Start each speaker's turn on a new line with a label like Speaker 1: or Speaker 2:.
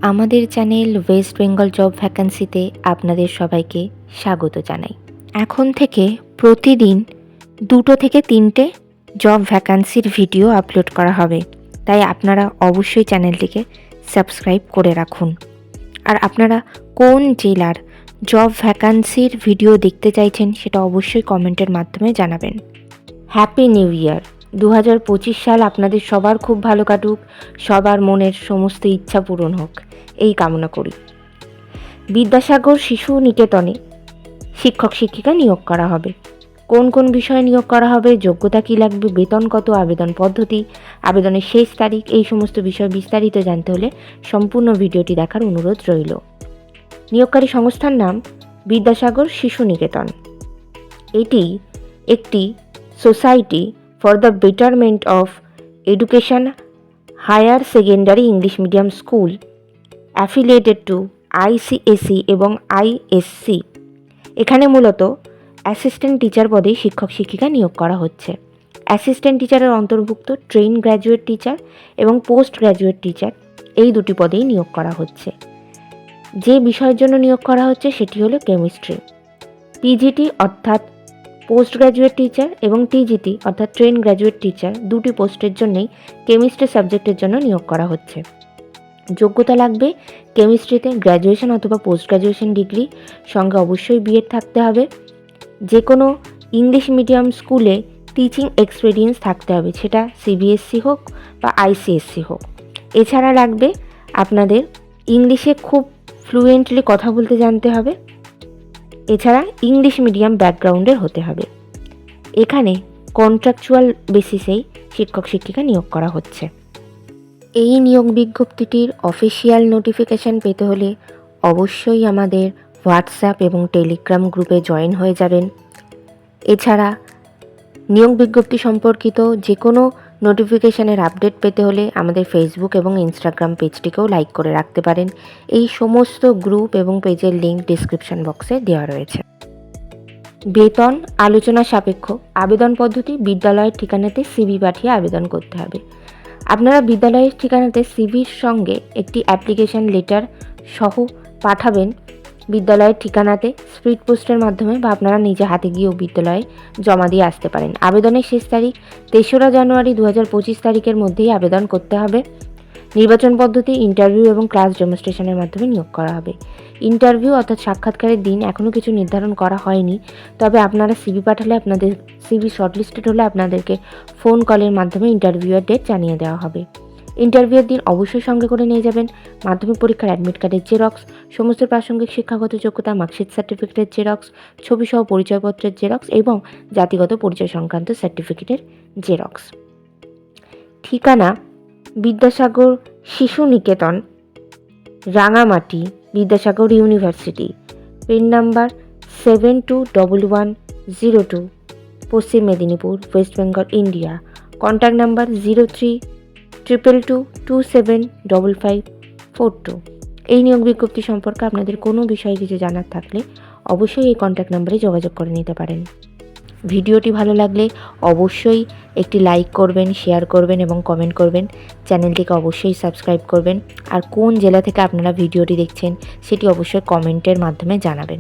Speaker 1: আমাদের channel West Bengal job ভ্যাকান্সিতে আপনাদের সবাইকে স্বাগত জানাই। এখন থেকে প্রতিদিন 2 থেকে 3টে জব ভ্যাকান্সির ভিডিও আপলোড করা হবে, তাই আপনারা অবশ্যই চ্যানেলটিকে সাবস্ক্রাইব করে রাখুন। আর আপনারা কোন জেলার জব ভ্যাকান্সির ভিডিও দেখতে চাইছেন সেটা অবশ্যই কমেন্টের মাধ্যমে জানাবেন। Happy new year! 2025 সাল আপনাদের সবার খুব ভালো কাটুক, সবার মনের সমস্ত ইচ্ছা পূরণ হোক, এই কামনা করি। বিদ্যাসাগর শিশু নিকেতনে শিক্ষক শিক্ষিকা নিয়োগ করা হবে। কোন কোন বিষয়ে নিয়োগ করা হবে, যোগ্যতা কী লাগবে, বেতন কত, আবেদন পদ্ধতি, আবেদনের শেষ তারিখ, এই সমস্ত বিষয় বিস্তারিত জানতে হলে সম্পূর্ণ ভিডিওটি দেখার অনুরোধ রইল। নিয়োগকারী সংস্থার নাম বিদ্যাসাগর শিশু নিকেতন। এটি একটি society for the betterment of education higher secondary English medium school affiliated to ICSE এবং ISC। এখানে মূলত অ্যাসিস্ট্যান্ট টিচার পদে শিক্ষক শিক্ষিকা নিয়োগ করা হচ্ছে। অ্যাসিস্ট্যান্ট টিচারের অন্তর্ভুক্ত ট্রেন গ্র্যাজুয়েট টিচার এবং পোস্ট গ্র্যাজুয়েট টিচার, এই দুটি পদেই নিয়োগ করা হচ্ছে। যে বিষয়ের জন্য নিয়োগ করা হচ্ছে সেটি হলো কেমিস্ট্রি। PGT অর্থাৎ পোস্ট গ্র্যাজুয়েট টিচার এবং TGT অর্থাৎ ট্রেন গ্র্যাজুয়েট টিচার, দুটি পোস্টের জন্যই কেমিস্ট্রি সাবজেক্টের জন্য নিয়োগ করা হচ্ছে। যোগ্যতা লাগবে কেমিস্ট্রিতে গ্র্যাজুয়েশন অথবা পোস্ট গ্র্যাজুয়েশন ডিগ্রি, সঙ্গে অবশ্যই BEd থাকতে হবে। যে কোনো ইংলিশ মিডিয়াম স্কুলে টিচিং এক্সপিরিয়েন্স থাকতে হবে, সেটা CBSE হোক বা ICSE হোক। এছাড়া লাগবে আপনাদের ইংলিশে খুব ফ্লুয়েন্টলি কথা বলতে জানতে হবে। এছাড়া ইংলিশ মিডিয়াম ব্যাকগ্রাউন্ডের হতে হবে। এখানে কন্ট্রাকচুয়াল বেসিসেই শিক্ষক শিক্ষিকা নিয়োগ করা হচ্ছে। এই নিয়োগ বিজ্ঞপ্তিটির অফিসিয়াল নোটিফিকেশান পেতে হলে অবশ্যই আমাদের হোয়াটসঅ্যাপ এবং টেলিগ্রাম গ্রুপে জয়েন হয়ে যাবেন। এছাড়া নিয়োগ বিজ্ঞপ্তি সম্পর্কিত যে কোনো নোটিফিকেশানের আপডেট পেতে হলে আমাদের ফেসবুক এবং ইনস্টাগ্রাম পেজটিকেও লাইক করে রাখতে পারেন। এই সমস্ত গ্রুপ এবং পেজের লিঙ্ক ডিসক্রিপশন বক্সে দেওয়া রয়েছে। বেতন আলোচনা সাপেক্ষ। আবেদন পদ্ধতি বিদ্যালয়ের ঠিকানাতে CV পাঠিয়ে আবেদন করতে হবে। আপনারা বিদ্যালয়ের ঠিকানাতে CVর সঙ্গে একটি অ্যাপ্লিকেশন লেটার সহ পাঠাবেন বিদ্যালয়ের ঠিকানাতে স্পিড পোস্টের মাধ্যমে, বা আপনারা নিজে হাতে গিয়েও বিদ্যালয়ে জমা দিয়ে আসতে পারেন। আবেদনের শেষ তারিখ 3রা জানুয়ারি 2025 তারিখের মধ্যেই আবেদন করতে হবে। নির্বাচন পদ্ধতি ইন্টারভিউ এবং ক্লাস ডেমনস্ট্রেশনের মাধ্যমে নিয়োগ করা হবে। ইন্টারভিউ অর্থাৎ সাক্ষাৎকারের দিন এখনও কিছু নির্ধারণ করা হয়নি, তবে আপনারা CV পাঠালে আপনাদের CV শর্টলিস্টেড হলে আপনাদেরকে ফোন কলের মাধ্যমে ইন্টারভিউয়ের ডেট জানিয়ে দেওয়া হবে। ইন্টারভিউয়ের দিন অবশ্যই সঙ্গে করে নিয়ে যাবেন মাধ্যমিক পরীক্ষার অ্যাডমিট কার্ডের জেরক্স, সমস্ত প্রাসঙ্গিক শিক্ষাগত যোগ্যতা মার্কশিট সার্টিফিকেটের জেরক্স, ছবিসহ পরিচয়পত্রের জেরক্স এবং জাতিগত পরিচয় সংক্রান্ত সার্টিফিকেটের জেরক্স। ঠিকানা Vidyasagar Shishu Niketan, Rangamati, Vidyasagar university. Pin number 721102, Paschim Medinipur, west Bengal, India. Contact number 0322275542। এই নিয়োগ বিজ্ঞপ্তি সম্পর্কে আপনাদের কোনো বিষয়ে কিছু জানার থাকলে অবশ্যই এই কন্ট্যাক্ট নাম্বারে যোগাযোগ করে নিতে পারেন। ভিডিওটি ভালো লাগলে অবশ্যই একটি লাইক করবেন, শেয়ার করবেন এবং কমেন্ট করবেন। চ্যানেলটিকে অবশ্যই সাবস্ক্রাইব করবেন। আর কোন জেলা থেকে আপনারা ভিডিওটি দেখছেন সেটি অবশ্যই কমেন্টের মাধ্যমে জানাবেন।